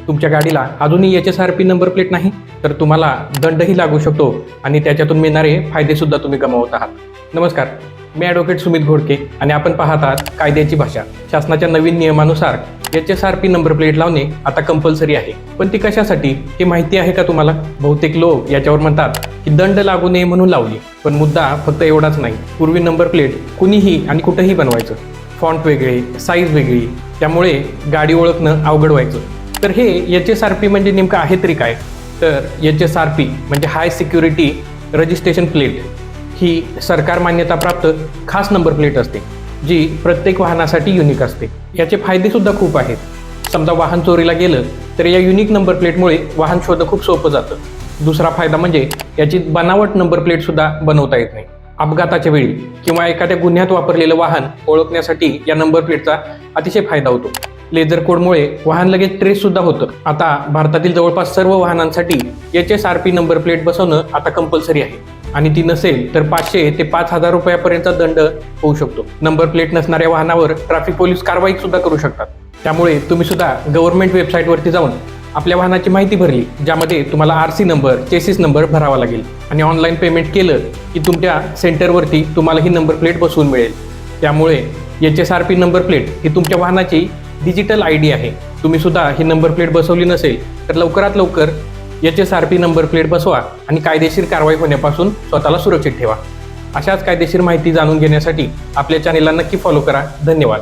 तुमच्या गाडीला अजूनही HSRP नंबर प्लेट नाही तर तुम्हाला दंडही लागू शकतो आणि त्याच्यातून मिळणारे फायदेसुद्धा तुम्ही गमावत आहात। नमस्कार, मी ॲडव्होकेट सुमित घोडके आणि आपण पाहत आहात कायद्याची भाषा। शासनाच्या नवीन नियमानुसार HSRP नंबर प्लेट लावणे आता कंपल्सरी आहे, पण ती कशासाठी हे माहिती आहे का तुम्हाला? बहुतेक लोक याच्यावर म्हणतात की दंड लागू नये म्हणून लावली, पण मुद्दा फक्त एवढाच नाही। पूर्वी नंबर प्लेट कुणीही आणि कुठेही बनवायचं, फॉन्ट वेगळे, साईज वेगळी, त्यामुळे गाडी ओळखणं अवघड व्हायचं। तर हे HSRP म्हणजे नेमकं आहे तरी काय? तर HSRP म्हणजे हाय सिक्युरिटी रजिस्ट्रेशन प्लेट ही सरकार मान्यताप्राप्त खास नंबर प्लेट असते, जी प्रत्येक वाहनासाठी युनिक असते। याचे फायदेसुद्धा खूप आहेत। समजा वाहन चोरीला गेलं तर या युनिक नंबर प्लेटमुळे वाहन शोधणं खूप सोपं जातं। दुसरा फायदा म्हणजे याची बनावट नंबर प्लेटसुद्धा बनवता येत नाही। अपघाताच्या वेळी किंवा एखाद्या गुन्ह्यात वापरलेलं वाहन ओळखण्यासाठी या नंबर प्लेटचा अतिशय फायदा होतो। लेझर कोडमुळे वाहन लगेच ट्रेससुद्धा होतं। आता भारतातील जवळपास सर्व वाहनांसाठी HSRP नंबर प्लेट बसवणं आता कंपल्सरी आहे आणि ती नसेल तर 500 ते 5,000 रुपयापर्यंतचा दंड होऊ शकतो। नंबर प्लेट नसणाऱ्या वाहनावर ट्रॅफिक पोलीस कारवाई सुद्धा करू शकतात। त्यामुळे तुम्ही सुद्धा गव्हर्नमेंट वेबसाईटवरती जाऊन आपल्या वाहनाची माहिती भरली, ज्यामध्ये तुम्हाला RC नंबर, चेसिस नंबर भरावा लागेल आणि ऑनलाईन पेमेंट केलं की तुमच्या सेंटरवरती तुम्हाला ही नंबर प्लेट बसवून मिळेल। त्यामुळे HSRP नंबर प्लेट ही तुमच्या वाहनाची डिजिटल ID आहे। तुम्ही सुद्धा ही नंबर प्लेट बसवली नसेल तर लवकरात लवकर HSRP नंबर प्लेट बसवा आणि कायदेशीर कारवाई होण्यापासून स्वतःला सुरक्षित ठेवा। अशाच कायदेशीर माहिती जाणून घेण्यासाठी आपल्या चॅनेलला नक्की फॉलो करा। धन्यवाद।